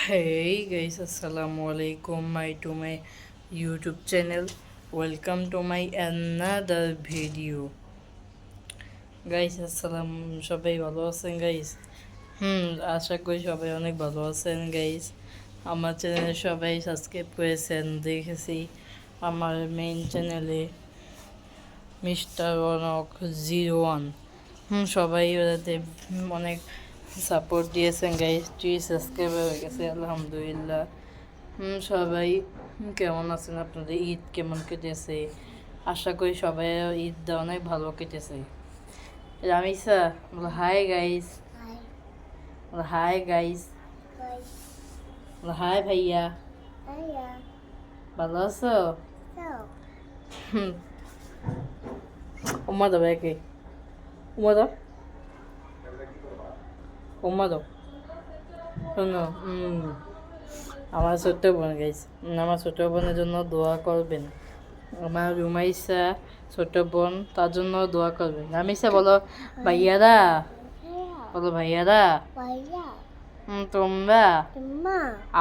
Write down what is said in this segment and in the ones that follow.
Hey guys, assalamualaikum to my YouTube channel. Welcome to my another video. Guys সবাই ভালো আছেন guys? আশা করি সবাই অনেক ভালো আছেন গাইস। আমার চ্যানেলে সবাই সাবস্ক্রাইব করেছেন দেখেছি। আমার মেইন চ্যানেলে মিস্টার রনক 01 সবাই ওটাতে অনেক সাপোর্ট দিয়েছেন গাইস। 3 সাবস্ক্রাইবার হয়ে গেছে আলহামদুলিল্লাহ। সবাই কেমন আছেন? আপনাদের ঈদ কেমন কেটেছে? আশা করি সবাই ঈদটা অনেক ভালো কেটেছে। রামিসা বলো হাই গাইস, বলো হাই গাইস, বলো হাই ভাইয়া, ভালো আছো? উম্মা দাও একে, উম্মা দাও, উম্মা দাও। শোনো, আমার ছোট্ট বোন গাইস, আমার ছোট বোনের জন্য দোয়া করবেন। আমার রুমাইসা ছোট বোন, তার জন্য দোয়া করবেন। রামিসা বলো ভাইয়ারা, বলো ভাইয়ারা, তোমরা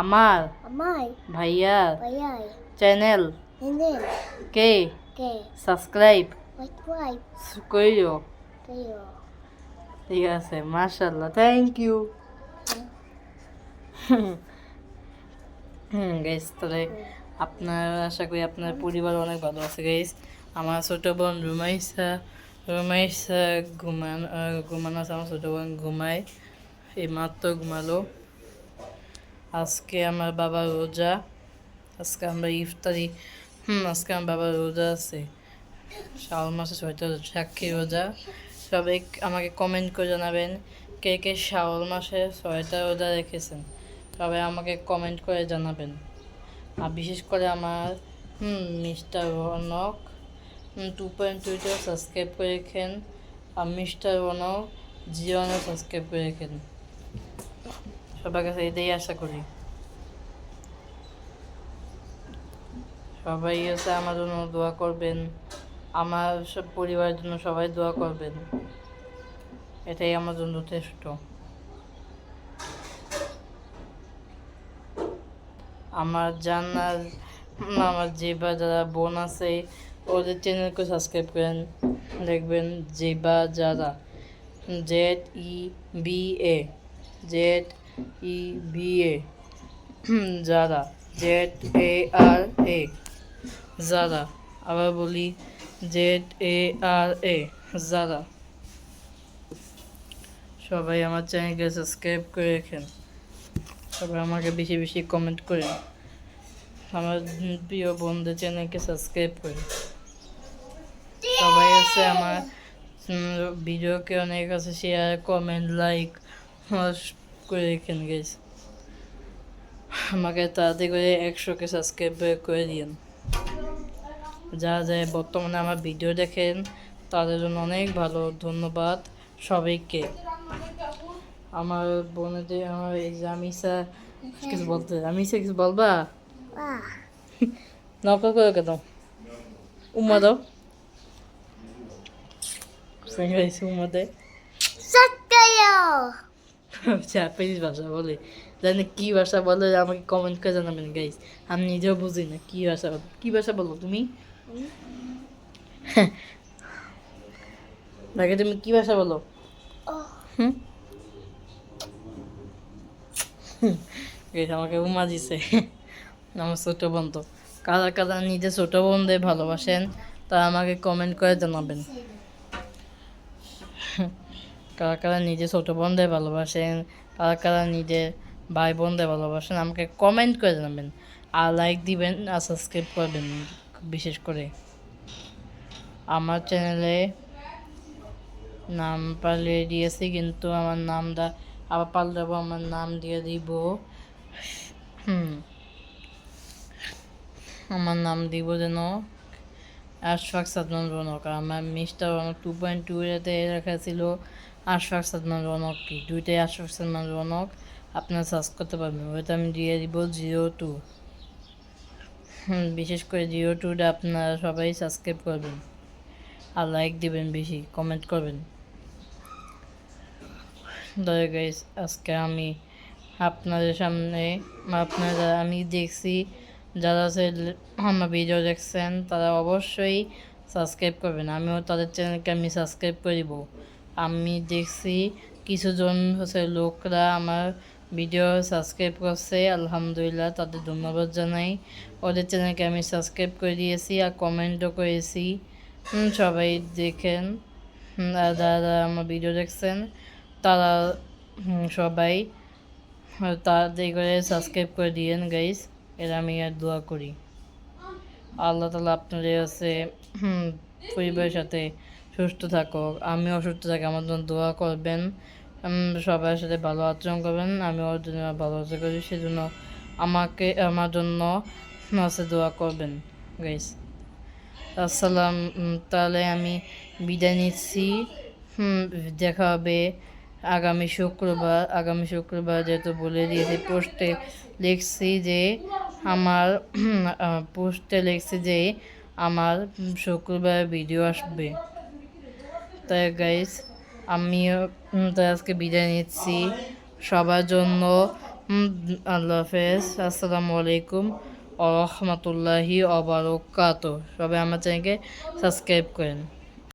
আমার ভাইয়ার চ্যানেল কে সাবস্ক্রাইব করিও। ঠিক আছে, মাশাআল্লাহ, থ্যাংক ইউ। গাইস, তাহলে আপনার আশা করি আপনার পরিবার অনেক ভালো আছে গাইস। আমার ছোট বোন রুমাইসা ঘুমানো আছে। আমার ছোট বোন ঘুমায়, এই মাত্র ঘুমালো। আজকে আমার বাবা রোজা, আজকে আমরা ইফতারি। আজকে আমার বাবা রোজা আছে, শাওয়াল মাসে 6টা সাক্ষী রোজা। সবাই আমাকে কমেন্ট করে জানাবেন কে কে শাওয়াল মাসে 6টা রোজা রেখেছেন। সবাই আমাকে কমেন্ট করে জানাবেন। আর বিশেষ করে আমার মিস্টার রনক 2.2 সাবস্ক্রাইব করে রেখেন। আর মিস্টার রনক 01 সাবস্ক্রাইব করে রেখেন। সবার কাছে এটাই আশা করি। সবাই হচ্ছে আমার জন্য দোয়া করবেন, আমার সব পরিবারের জন্য সবাই দোয়া করবেন। এটাই আমার জন্য যথেষ্ট। আমার জানার আমার জেবা যারা বোন আছে ওদের চ্যানেলকে সাবস্ক্রাইব করেন। দেখবেন জেবা যারা, ZEBA, ZEBA, যারা, ZARA, যারা। আবার বলি ZARA, যারা। সবাই আমার চ্যানেলকে সাবস্ক্রাইব করে রাখেন। সবাই আমাকে বেশি বেশি কমেন্ট করেন। আমার প্রিয় বন্ধুদের চ্যানেলকে সাবস্ক্রাইব করেন। সবাই আছে আমার ভিডিওকে অনেক আছে শেয়ার, কমেন্ট, লাইক করে রেখেন গাইস। আমাকে তাড়াতাড়ি করে 100কে সাবস্ক্রাইব করে দিন। যারা যায় বর্তমানে আমার ভিডিও দেখেন তাদের জন্য অনেক ভালো, ধন্যবাদ সবাইকে। আমার বোনেদের, আমার এই যে আমিসা কিছু বলতে, আমিসা কিছু বলবা? নকল করে কেন? উম্মা দাও, উম্মা দেয়। জাপানিজ ভাষা বলে, জানি কি ভাষা বলে আমাকে কমেন্ট করে জানাবেন গাইস। আমি নিজেও বুঝি না কি ভাষা বলো। কি ভাষা বলো তুমি? দেখে তুমি কি ভাষা বলো? আমাকে উমা দিছে আমার ছোট বোন। তো কারা কারা নিজে ছোট বোনদের ভালোবাসেন তা আমাকে কমেন্ট করে জানাবেন। কারা কারা নিজে ছোট বোনদের ভালোবাসেন, কারা কারা নিজের ভাই বোনদের ভালোবাসেন আমাকে কমেন্ট করে জানাবেন। আর লাইক দিবেন আর সাবস্ক্রাইব করবেন। বিশেষ করে আমার চ্যানেলে নাম পাল্টে দিয়েছি, কিন্তু আমার নামটা আবার পাল্টাবো, আমার নাম দিয়ে দিব। আমার নাম দিব যেন আশফাক সাদমান রনক। আমার মিস্টার রনক 2.2 এতে রাখা ছিল আশফাক সাদমান রনক। কি দুইটাই আশফাক সাদমান রনক, আপনারা সার্চ করতে পারবেন। ওইটা আমি দিয়ে দিব 02। বিশেষ করে 02টা আপনারা সবাই সাবস্ক্রাইব করবেন আর লাইক দিবেন, বেশি কমেন্ট করবেন। দয়া গাইস, আজকে আমি আপনাদের সামনে আপনারা আমি দেখছি যারা আমার ভিডিও দেখছেন তারা অবশ্যই সাবস্ক্রাইব করবেন। আমিও তাদের চ্যানেলকে আমি সাবস্ক্রাইব করিব। আমি দেখছি কিছুজন লোকরা আমার ভিডিও সাবস্ক্রাইব করছে, আলহামদুলিল্লাহ, তাদের ধন্যবাদ জানাই। ওদের চ্যানেলকে আমি সাবস্ক্রাইব করে দিয়েছি আর কমেন্টও করেছি। সবাই দেখেন, আর যারা আমার ভিডিও দেখছেন তারা সবাই তাড়াতাড়ি করে সাবস্ক্রাইব করে দিয়েন গাইস, এর আমি আর দোয়া করি আল্লাহ তাআলা আপনাদের পরিবারের সাথে সুস্থ থাকুক। আমিও অসুস্থ থাকি, আমার জন্য দোয়া করবেন। সবার সাথে ভালো আচরণ করবেন, আমি ওর জন্য ভালো আচরণ করি, সেজন্য আমার জন্য দোয়া করবেন গাইস। আসসালাম, তাহলে আমি বিদায় নিচ্ছি। দেখা হবে আগামী শুক্রবার যেহেতু বলে দিয়েছি পোস্টে লিখছি যে আমার শুক্রবার ভিডিও আসবে। তাই গাইস আমিও তাই আজকে বিদায় নিচ্ছি সবার জন্য। আল্লাহ হাফেজ, আসসালামু আলাইকুম ওয়া রাহমাতুল্লাহি ওয়া বারাকাতুহু। সবাই আমার চ্যানেলকে সাবস্ক্রাইব করেন।